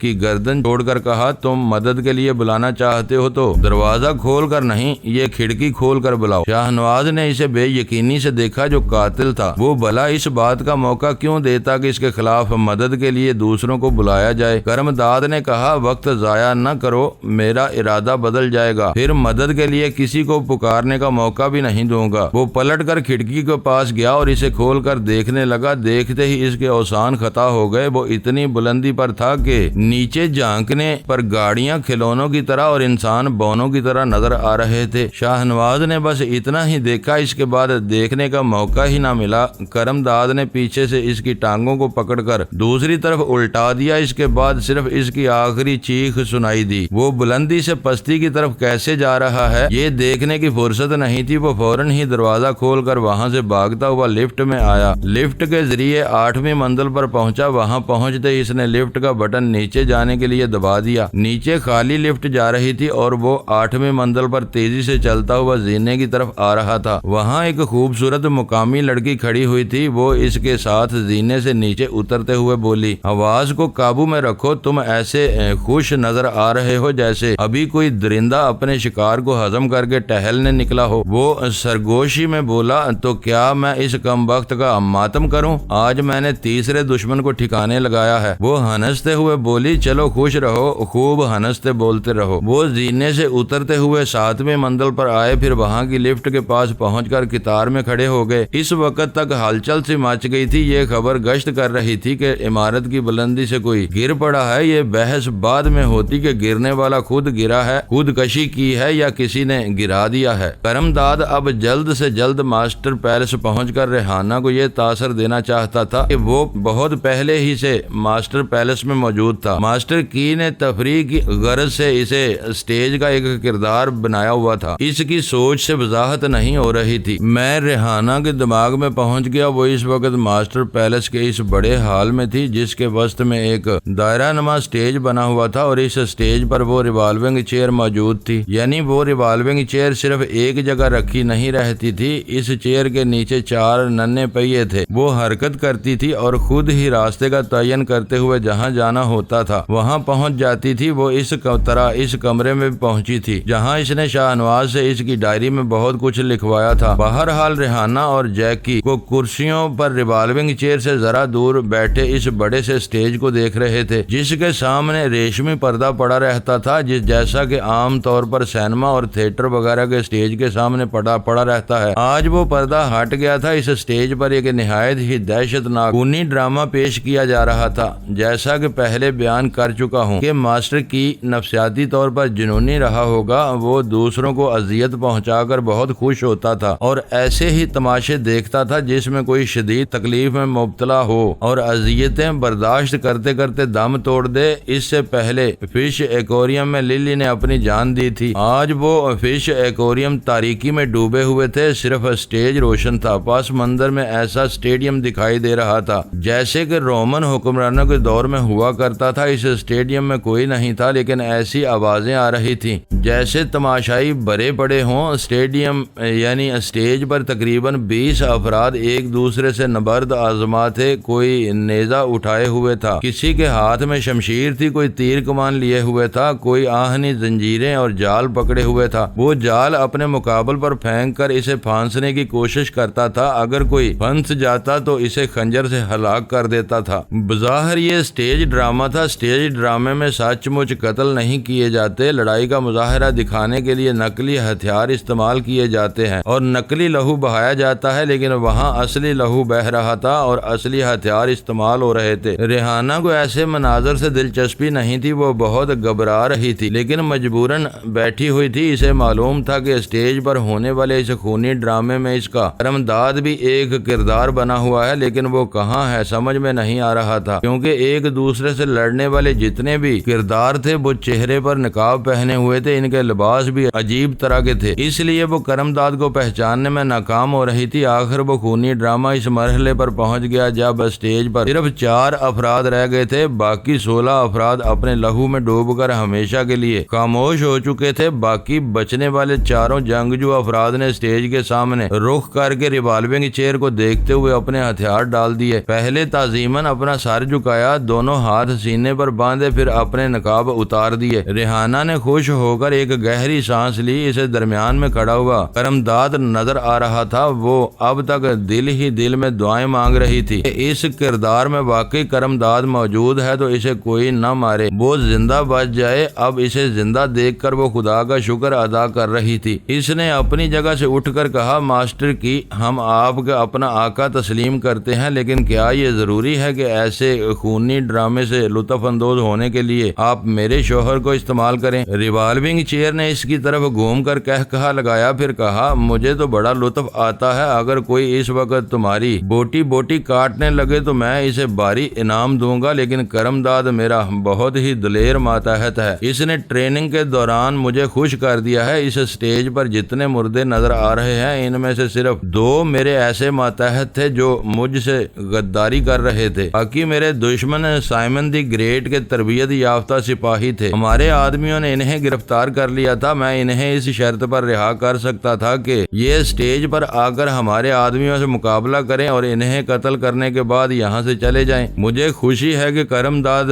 کی گردن چھوڑ کر کہا، تم مدد کے لیے بلانا چاہتے ہو تو دروازہ کھول کر نہیں، یہ کھڑکی کھول کر بلاؤ۔ شاہ نواز نے اسے بے یقینی سے دیکھا، جو قاتل تھا وہ بھلا اس بات کا موقع کیوں دیتا کہ اس کے خلاف مدد کے لیے دوسروں کو بلایا جائے؟ کرمداد نے کہا، وقت ضائع نہ کرو، میرا ارادہ بدل جائے گا، پھر مدد کے لیے کسی کو پکارنے کا موقع بھی نہیں دوں گا۔ وہ پلٹ کر کھڑکی کے پاس گیا اور اسے کھول کر دیکھنے لگا۔ دیکھتے ہی اس کے اوسان خطا ہو گئے۔ وہ اتنی بلندی پر تھا کہ نیچے جھانکنے پر گاڑیاں کھلونوں کی طرح اور انسان بونوں کی طرح نظر آ رہے تھے۔ شاہ نواز نے بس اتنا ہی دیکھا، اس کے بعد دیکھنے کا موقع ہی نہ ملا۔ کرمداد نے پیچھے سے اس کی ٹانگوں کو پکڑ کر دوسری طرف الٹا دیا۔ اس کے بعد صرف اس کی آخری چیخ سنائی دی۔ وہ بلندی سے پستی کی طرف کیسے جا رہا ہے یہ دیکھنے کی فرصت نہیں تھی۔ وہ فوراً ہی دروازہ کھول کر وہاں سے بھاگتا ہوا لفٹ میں آیا۔ لفٹ کے ذریعے 8ویں منزل پر پہنچا۔ وہاں پہنچتے اس نے لفٹ کا بٹن نیچے جانے کے لیے دبا دیا۔ نیچے خالی لفٹ جا رہی تھی اور وہ 8ویں منزل پر تیزی سے چلتا ہوا زینے کی طرف آ رہا تھا۔ وہاں ایک خوبصورت مقامی لڑکی کھڑی ہوئی تھی۔ وہ اس کے ساتھ زینے سے نیچے اترتے ہوئے بولی، آواز کو قابو میں رکھو، تم ایسے خوش نظر آ رہے ہو جیسے ابھی کوئی درندہ اپنے شکار کو ہضم کر کے ٹہلنے نکلا ہو۔ وہ سرگوشی میں بولا، تو کیا میں اس کم بخت کا ماتم کروں؟ آج میں نے تیسرے دشمن کو ٹھکانے لگایا ہے۔ وہ ہنستے ہوئے بولی، چلو خوش رہو، خوب ہنستے بولتے رہو۔ وہ زینے سے اترتے ہوئے 7ویں منزل پر آئے، پھر وہاں کی لفٹ کے پاس پہنچ کر قطار میں کھڑے ہو گئے۔ اس وقت تک ہلچل سی مچ گئی تھی۔ یہ خبر گشت کر رہی تھی کہ عمارت کی بلندی سے کوئی گر پڑا ہے۔ یہ بحث بعد میں ہوتی کہ گرنے والا خود گرا ہے، خود کشی کی ہے یا کسی نے گرا دیا ہے۔ کرمداد اب جلد سے جلد ماسٹر پیلس پہنچ کر ریحانہ کو یہ تاثر دینا چاہتا تھا کہ وہ بہت پہلے ہی سے ماسٹر پیلس میں موجود تھا۔ ماسٹر کی نے تفریح کی غرض سے اسے اسٹیج کا ایک کردار بنایا ہوا تھا۔ اس کی سوچ سے وضاحت نہیں ہو رہی تھی۔ میں ریحانہ کے دماغ میں پہنچ گیا۔ وہ اس وقت ماسٹر پیلس کے اس بڑے ہال میں تھی جس کے وسط میں ایک دائرہ نما اسٹیج بنا ہوا تھا اور اس اسٹیج پر وہ ریوالونگ چیئر موجود تھی۔ یعنی وہ ریوالونگ چیئر صرف ایک جگہ رکھی نہیں رہتی تھی، اس چیئر کے نیچے 4 ننھے پہیے تھے۔ وہ حرکت کرتی تھی اور خود ہی راستے کا تعین کرتے ہوئے جہاں جانا ہوتا تھا وہاں پہنچ جاتی تھی۔ وہ اس طرح اس کمرے میں پہنچی تھی جہاں اس نے شاہ نواز سے اس کی ڈائری میں بہت کچھ لکھوایا تھا۔ بہرحال ریحانہ اور جیکی کو کرسیوں پر ریوالونگ چیئر سے ذرا دور بیٹھے اس بڑے سے اسٹیج کو دیکھ رہے تھے جس کے سامنے ریشمی پردہ پڑا رہتا تھا، جیسا کہ عام طور پر سینما اور تھیٹر وغیرہ کے اسٹیج کے سامنے پڑا رہتا ہے۔ آج وہ پردہ ہٹ گیا تھا۔ اس اسٹیج پر ایک نہایت ہی دہشت ناک خونی ڈرامہ پیش کیا جا رہا تھا۔ جیسا کہ پہلے بیان کر چکا ہوں کہ ماسٹر کی نفسیاتی طور پر جنونی رہا ہوگا، وہ دوسروں کو اذیت پہنچا کر بہت خوش ہوتا تھا اور ایسے ہی تماشے دیکھتا تھا جس میں کوئی شدید تکلیف میں مبتلا ہو اور اذیتیں برداشت کرتے کرتے دم توڑ دے۔ اس سے پہلے فش ایکویریم میں للی نے اپنی جان دی تھی۔ آج وہ فش ایکویریم تاریکی میں ڈوبے ہوئے تھے، صرف اسٹیج روشن تھا۔ پس منظر میں ایسا اسٹیڈیم دکھائی دے رہا تھا جیسے کہ رومن حکمرانوں کے دور میں ہوا کرتا تھا۔ اس اسٹیڈیم میں کوئی نہیں تھا لیکن ایسی آوازیں آ رہی تھیں جیسے تماشائی بھرے پڑے ہوں۔ اسٹیڈیم یعنی اسٹیج پر تقریباً 20 افراد ایک دوسرے سے نبرد آزما تھے۔ کوئی نیزہ اٹھائے ہوئے تھا، کسی کے ہاتھ میں شمشیر تھی، کوئی تیر کمان لیے ہوئے تھا، کوئی آہنی زنجیریں اور جال پکڑے ہوئے تھا۔ وہ جال اپنے مقابل پر پھینک کر اسے پھانسنے کی کوشش کرتا تھا، اگر کوئی پھنس جاتا تو اسے خنجر سے ہلاک کر دیتا تھا۔ بظاہر یہ اسٹیج ڈرامہ تھا۔ اسٹیج ڈرامے میں سچ مچ قتل نہیں کیے جاتے، لڑائی کا مظاہرہ دکھانے کے لیے نقلی ہتھیار استعمال کیے جاتے ہیں اور نقلی لہو بہایا جاتا ہے، لیکن وہاں اصلی لہو بہ رہا تھا اور اصلی ہتھیار استعمال ہو رہے تھے۔ ریحانہ کو ایسے مناظر سے دلچسپی نہیں تھی، وہ بہت گھبرا رہی تھی لیکن مجبوراً بیٹھی ہوئی تھی۔ اسے معلوم تھا کہ اسٹیج پر ہونے والے اس خونی ڈرامے میں اس کا کرمداد بھی ایک کردار بنا ہوا ہے، لیکن وہ کہاں ہے سمجھ میں نہیں آ رہا تھا، کیونکہ ایک دوسرے سے لڑنے والے جتنے بھی کردار تھے وہ چہرے پر نقاب پہنے ہوئے تھے، ان کے لباس بھی عجیب طرح کے تھے، اس لیے وہ کرمداد کو پہچاننے میں ناکام ہو رہی تھی۔ آخر وہ خونی ڈرامہ اس مرحلے پر پہنچ گیا جب اسٹیج پر صرف 4 افراد رہ گئے تھے، باقی 16 افراد اپنے لہو میں ڈوب کر ہمیشہ کے لیے خاموش ہو چکے تھے۔ باقی بچنے والے 4 جنگجو افراد نے اسٹیج کے سامنے رخ کر کے ریوالونگ چیئر کو دیکھتے ہوئے اپنے ہتھیار ڈال دیے۔ پہلے تعظیماً اپنا سر جھکایا، دونوں ہاتھ سینے پر باندھے، پھر اپنے نقاب اتار دیے۔ ریحانہ نے خوش ہو کر ایک گہری سانس لی۔ اسے درمیان میں کھڑا ہوا کرمداد نظر آ رہا تھا، وہ اب تک دل ہی دل میں دعائیں مانگ رہی تھی کہ اس کردار میں واقعی کرمداد موجود ہے تو اسے کوئی نہ مارے، وہ زندہ بچ جائے۔ اب اسے زندہ دیکھ کر وہ خدا کا شکر ادا کر رہی تھی۔ اس نے اپنی جگہ سے اٹھ کر کہا، ماسٹر کی، ہم آپ کا اپنا آقا تسلیم کرتے ہیں، لیکن کیا یہ ضروری ہے کہ ایسے خونی ڈرامے سے لطف اندوز ہونے کے لیے آپ میرے شوہر کو استعمال کریں؟ ریوالونگ چیئر نے اس کی طرف گھوم کر کہا لگایا، پھر کہا، مجھے تو بڑا لطف آتا ہے، اگر کوئی اس وقت تمہاری بوٹی بوٹی کاٹنے لگے تو میں اسے بھاری انعام دوں گا، لیکن کرمداد میرا بہت ہی دلیر ماتحت ہے، اس نے ٹریننگ کے دوران مجھے خوش کر دیا ہے۔ اس اسٹیج پر جتنے مردے نظر آ رہے ہیں ان میں سے صرف 2 میرے ایسے ماتحت تھے جو مجھ سے غداری کر رہے تھے، باقی میرے دشمن سائمن دی گریٹ کے تربیت یافتہ سپاہی تھے۔ ہمارے آدمیوں نے انہیں گرفتار کر لیا تھا، میں انہیں اس شرط پر رہا کر سکتا تھا کہ یہ اسٹیج پر آ کر ہمارے آدمیوں سے مقابلہ کریں اور انہیں قتل کرنے کے بعد یہاں سے چلے جائیں۔ مجھے خوشی ہے کہ کرمداد،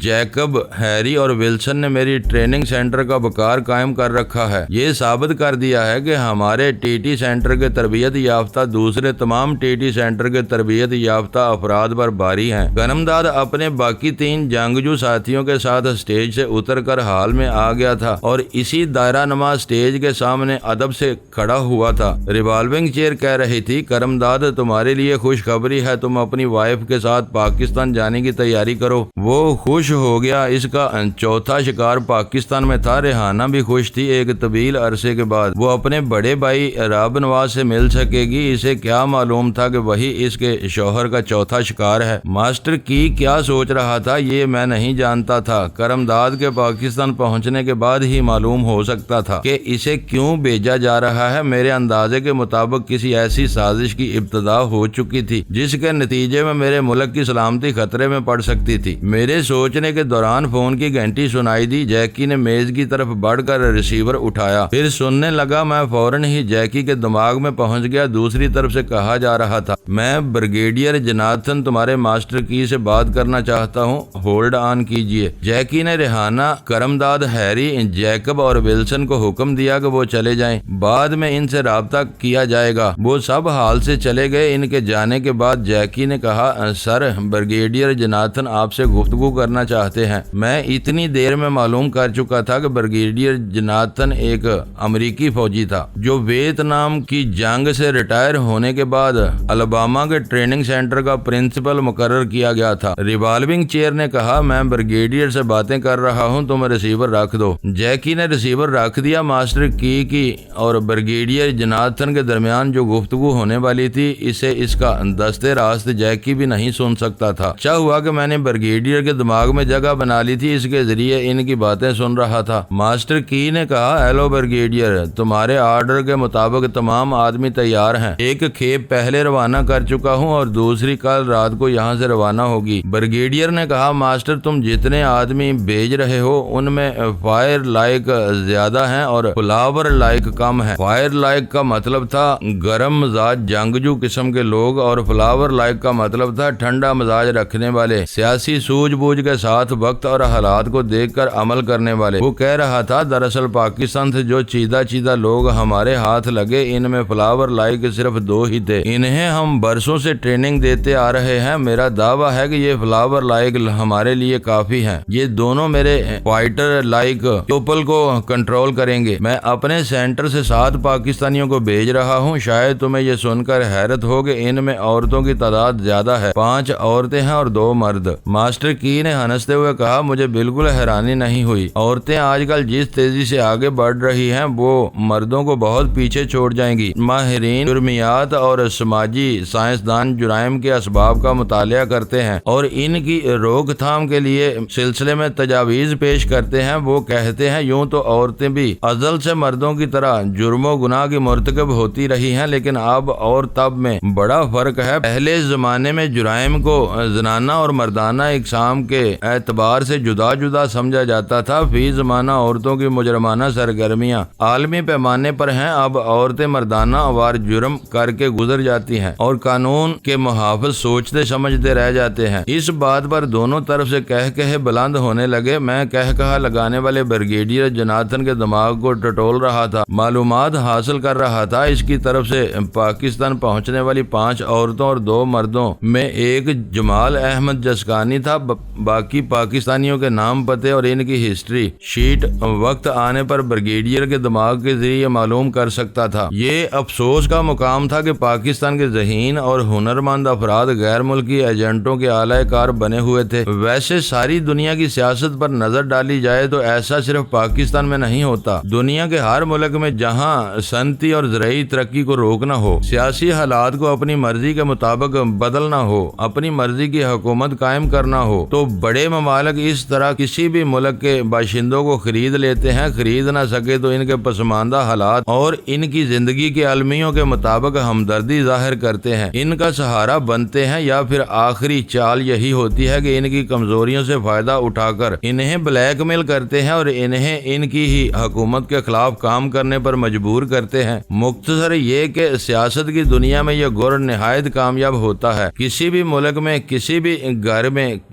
جیکب، ہیری اور ولسن نے میری ٹریننگ سینٹر کا وقار قائم کر رکھا ہے۔ یہ ثابت کر دیا ہے کہ ہمارے ٹی ٹی سینٹر کے تربیت یافتہ دوسرے تمام ٹی ٹی سینٹر کے تربیت یافتہ افراد پر بھاری ہیں۔ کرمداد اپنے باقی 3 جنگجو ساتھیوں کے ساتھ اسٹیج سے اتر کر ہال میں آ گیا تھا اور اسی دائرہ نما اسٹیج کے سامنے ادب سے کھڑا ہوا تھا۔ ریوالونگ چیئر کہہ رہی تھی، کرمداد، تمہارے لیے خوشخبری ہے، تم اپنی وائف کے ساتھ پاکستان جانے کی تیاری کرو۔ وہ خوش ہو گیا، اس کا 4تھا شکار پاکستان میں تھا۔ ریحانہ بھی خوش تھی، ایک طویل عرصے کے بعد وہ اپنے بڑے بھائی راب نواز سے مل سکے گی۔ اسے کیا معلوم تھا کہ وہی اس کے شوہر کا 4تھا شکار ہے۔ ماسٹر کی کیا سوچ رہا تھا یہ میں نہیں جانتا تھا، کرمداد کے پاکستان پہنچنے کے بعد ہی معلوم ہو سکتا تھا کہ اسے کیوں بھیجا جا رہا ہے۔ میرے اندازے کے مطابق کسی ایسی سازش کی ابتدا ہو چکی تھی جس کے نتیجے میں میرے ملک کی سلامتی خطرے میں پڑ سکتی تھی۔ میرے سوچنے کے دوران فون کی گھنٹی سنائی دی۔ جیکی نے میز کی طرف بڑھ کر ریسیور اٹھایا، پھر سننے لگا۔ میں فوراً ہی جیکی کے دماغ میں پہنچ گیا۔ دوسری طرف سے کہا جا رہا تھا، میں بریگیڈیئر جناتھن تمہارے ماسٹر کی سے بات کرنا چاہتا ہوں، ہولڈ آن کیجئے۔ جیکی نے ریحانہ، کرمداد، ہیری، جیکب اور ولسن کو حکم دیا کہ وہ چلے جائیں، بعد میں ان سے رابطہ کیا جائے گا۔ وہ سب حال سے چلے گئے۔ ان کے جانے کے بعد جیکی نے کہا، سر، بریگیڈیئر جناتھن آپ سے گفتگو کرنا چاہتے ہیں۔ میں اتنی دیر میں معلوم کر چکا تھا کہ بریگیڈیئر جوناتھن ایک امریکی فوجی تھا جو ویتنام کی جنگ سے ریٹائر ہونے کے بعد الاباما کے ٹریننگ سینٹر کا پرنسپل مقرر کیا گیا تھا۔ ریوالونگ چیئر نے کہا، میں بریگیڈیئر سے باتیں کر رہا ہوں، تم ریسیور رکھ دو۔ جیکی نے ریسیور رکھ دیا۔ ماسٹر کی اور بریگیڈیئر جوناتھن کے درمیان جو گفتگو ہونے والی تھی اسے اس کا دستے راست جیکی بھی نہیں سن سکتا تھا۔ اچھا ہوا کہ میں نے بریگیڈیئر کے دماغ میں جگہ بنا لی تھی، اس کے ذریعے ان کی باتیں سن رہا تھا۔ ماسٹر کی نے کہا، ہیلو بریگیڈیئر، تمہارے آرڈر کے مطابق تمام آدمی تیار ہیں۔ ایک کھیپ پہلے روانہ کر چکا ہوں اور دوسری کل رات کو یہاں سے روانہ ہوگی۔ بریگیڈیئر نے کہا، ماسٹر تم جتنے آدمی بھیج رہے ہو ان میں فائر لائک زیادہ ہیں اور فلاور لائک کم ہے۔ فائر لائک کا مطلب تھا گرم مزاج جنگجو قسم کے لوگ اور فلاور لائک کا مطلب تھا ٹھنڈا مزاج رکھنے والے، سیاسی سوجھ بوجھ کے ساتھ وقت اور حالات کو دیکھ کر عمل کرنے والے۔ وہ کہہ رہا تھا، دراصل پاکستان سے جو چیدہ لوگ ہمارے ہاتھ لگے ان میں فلاور لائک صرف 2 ہی تھے۔ انہیں ہم برسوں سے ٹریننگ دیتے آ رہے ہیں۔ میرا دعویٰ ہے کہ یہ فلاور لائک ہمارے لیے کافی ہیں۔ یہ دونوں میرے فائٹر لائک پیپل کو کنٹرول کریں گے۔ میں اپنے سینٹر سے 7 پاکستانیوں کو بھیج رہا ہوں۔ شاید تمہیں یہ سن کر حیرت ہو کہ ان میں عورتوں کی تعداد زیادہ ہے، 5 عورتیں ہیں اور 2 مرد۔ ماسٹر کی نے ہنستے ہوئے کہا، مجھے بالکل حیرانی نہیں ہوئی۔ عورتیں آج کل جس تیزی سے آگے بڑھ رہی ہیں وہ مردوں کو بہت پیچھے چھوڑ جائیں گی۔ ماہرین جرمیات اور سماجی سائنسدان جرائم کے اسباب کا مطالعہ کرتے ہیں اور ان کی روک تھام کے لیے سلسلے میں تجاویز پیش کرتے ہیں۔ وہ کہتے ہیں یوں تو عورتیں بھی ازل سے مردوں کی طرح جرم و گناہ کی مرتکب ہوتی رہی ہیں، لیکن اب اور تب میں بڑا فرق ہے۔ پہلے زمانے میں جرائم کو زنانہ اور مردانہ اقسام کے اعتبار سے جدا جدا سمجھا جاتا تھا۔ فی زمانہ عورتوں کی مجرمانہ سرگرمیاں عالمی پیمانے پر ہیں۔ اب عورتیں مردانہ وار جرم کر کے گزر جاتی ہیں اور قانون کے محافظ سوچتے سمجھتے رہ جاتے ہیں۔ اس بات پر دونوں طرف سے کہے بلند ہونے لگے۔ میں کہا لگانے والے بریگیڈیئر جوناتھن کے دماغ کو ٹٹول رہا تھا، معلومات حاصل کر رہا تھا۔ اس کی طرف سے پاکستان پہنچنے والی 5 عورتوں اور 2 مردوں میں ایک جمال احمد جسکانی تھا۔ باقی پاکستانیوں کے نام پتے اور ان کی ہسٹری شیٹ وقت آنے پر بریگیڈیئر کے دماغ کے ذریعے معلوم کر سکتا تھا۔ یہ افسوس کا مقام تھا کہ پاکستان کے ذہین اور ہنرمند افراد غیر ملکی ایجنٹوں کے اعلی کار بنے ہوئے تھے۔ ویسے ساری دنیا کی سیاست پر نظر ڈالی جائے تو ایسا صرف پاکستان میں نہیں ہوتا۔ دنیا کے ہر ملک میں جہاں صنعتی اور زرعی ترقی کو روکنا ہو، سیاسی حالات کو اپنی مرضی کے مطابق بدلنا ہو، اپنی مرضی کی حکومت قائم کرنا ہو، تو بڑے ممالک اس طرح کسی بھی ملک کے باشندوں کو خرید لیتے ہیں۔ خرید نہ سکے تو ان کے پسماندہ حالات اور ان کی زندگی کے المیوں کے مطابق ہمدردی ظاہر کرتے ہیں، ان کا سہارا بنتے ہیں، یا پھر آخری چال یہی ہوتی ہے کہ ان کی کمزوریوں سے فائدہ اٹھا کر انہیں بلیک میل کرتے ہیں اور انہیں ان کی ہی حکومت کے خلاف کام کرنے پر مجبور کرتے ہیں۔ مختصر یہ کہ سیاست کی دنیا میں یہ گور نہایت کامیاب ہوتا ہے۔ کسی بھی ملک میں کسی بھی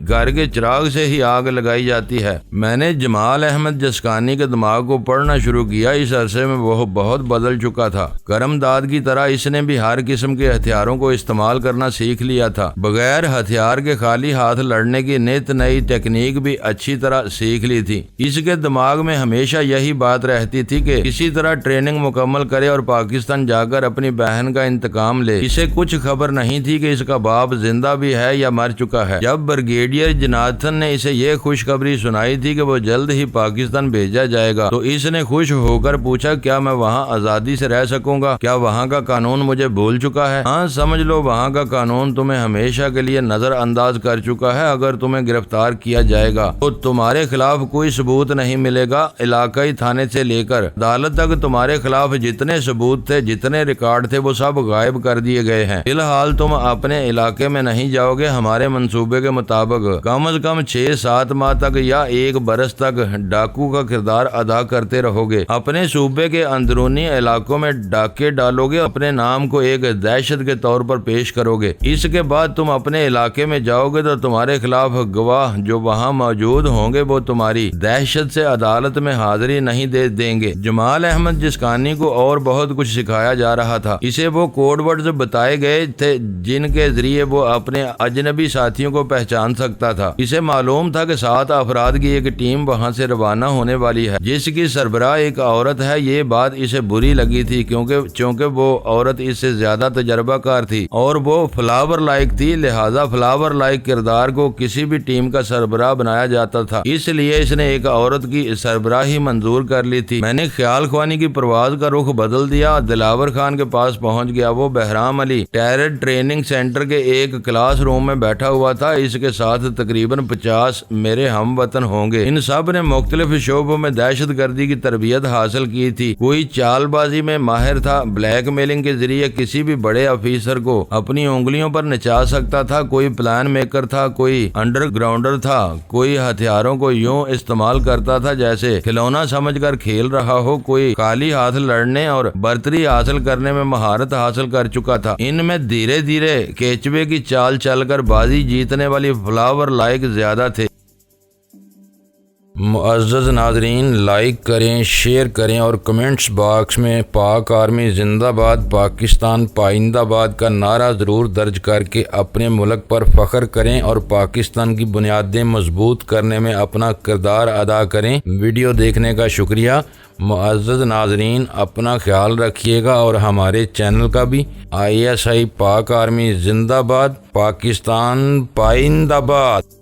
گھر کے چراغ سے ہی آگ لگائی جاتی ہے۔ میں نے جمال احمد جسکانی کے دماغ کو پڑھنا شروع کیا۔ اس عرصے میں وہ بہت بدل چکا تھا۔ کرم داد کی طرح اس نے بھی ہر قسم کے ہتھیاروں کو استعمال کرنا سیکھ لیا تھا۔ بغیر ہتھیار کے خالی ہاتھ لڑنے کی نت نئی ٹیکنیک بھی اچھی طرح سیکھ لی تھی۔ اس کے دماغ میں ہمیشہ یہی بات رہتی تھی کہ کسی طرح ٹریننگ مکمل کرے اور پاکستان جا کر اپنی بہن کا انتقام لے۔ اسے کچھ خبر نہیں تھی کہ اس کا باپ زندہ بھی ہے یا مر چکا ہے۔ جب بریگیڈیئر جوناتھن نے اسے یہ خوشخبری سنائی تھی کہ وہ جلد ہی پاکستان بھیجا جائے گا تو اس نے خوش ہو کر پوچھا، کیا میں وہاں آزادی سے رہ سکوں گا؟ کیا وہاں کا قانون مجھے بھول چکا ہے؟ ہاں، سمجھ لو وہاں کا قانون تمہیں ہمیشہ کے لیے نظر انداز کر چکا ہے۔ اگر تمہیں گرفتار کیا جائے گا تو تمہارے خلاف کوئی ثبوت نہیں ملے گا۔ علاقائی تھانے سے لے کر عدالت تک تمہارے خلاف جتنے ثبوت تھے، جتنے ریکارڈ تھے، وہ سب غائب کر دیے گئے ہیں۔ فی الحال تم اپنے علاقے میں نہیں جاؤ گے۔ ہمارے منصوبے کے مطابق کم از کم 6-7 ماہ تک یا 1 برس تک ڈاکو کا کردار ادا کرتے رہو گے۔ اپنے صوبے کے اندرونی علاقوں میں ڈاکے ڈالو گے، اپنے نام کو ایک دہشت کے طور پر پیش کرو گے۔ اس کے بعد تم اپنے علاقے میں جاؤ گے تو تمہارے خلاف گواہ جو وہاں موجود ہوں گے وہ تمہاری دہشت سے عدالت میں حاضری نہیں دیں گے۔ جمال احمد جسکانی کو اور بہت کچھ سکھایا جا رہا تھا۔ اسے وہ کوڈ ورڈز بتائے گئے تھے جن کے ذریعے وہ اپنے اجنبی ساتھیوں کو پہچان سکتا تھا۔ اسے معلوم تھا کہ 7 افراد کی ایک ٹیم وہاں سے روانہ ہونے والی ہے جس کی سربراہ ایک عورت ہے۔ یہ بات اسے بری لگی تھی چونکہ وہ عورت اس سے زیادہ تجربہ کار تھی اور وہ فلاور لائق تھی، لہذا فلاور لائق کردار کو کسی بھی ٹیم کا سربراہ بنایا جاتا تھا، اس لیے اس نے ایک عورت کی سربراہی منظور کر لی تھی۔ میں نے خیال خوانی کی پرواز کا رخ بدل دیا، دلاور خان کے پاس پہنچ گیا۔ وہ بہرام علی ٹیرر ٹریننگ سینٹر کے ایک کلاس روم میں بیٹھا ہوا تھا، اس کے ساتھ تقریباً 50 میرے ہم وطن ہوں گے۔ ان سب نے مختلف شعبوں میں دہشت گردی کی تربیت حاصل کی تھی، کوئی چال بازی میں ماہر تھا، بلیک میلنگ کے ذریعے کسی بھی بڑے افیسر کو اپنی انگلیوں پر نچا سکتا تھا، کوئی پلان میکر تھا، کوئی انڈر گراؤنڈر تھا، کوئی ہتھیاروں کو یوں استعمال کرتا تھا جیسے کھلونا سمجھ کر کھیل رہا ہو، کوئی خالی ہاتھ لڑنے اور برتری حاصل کرنے میں مہارت حاصل کر چکا تھا۔ ان میں دھیرے دھیرے کیچوے کی چال چل کر بازی جیتنے والی فلاور لائق زیادہ تھے۔ معزز ناظرین، لائک کریں، شیئر کریں اور کمنٹس باکس میں پاک آرمی زندہ باد، پاکستان پائندہ باد کا نعرہ ضرور درج کر کے اپنے ملک پر فخر کریں اور پاکستان کی بنیادیں مضبوط کرنے میں اپنا کردار ادا کریں۔ ویڈیو دیکھنے کا شکریہ۔ معزز ناظرین، اپنا خیال رکھیے گا اور ہمارے چینل کا بھی۔ ISI پاک آرمی زندہ باد، پاکستان پائندہ باد۔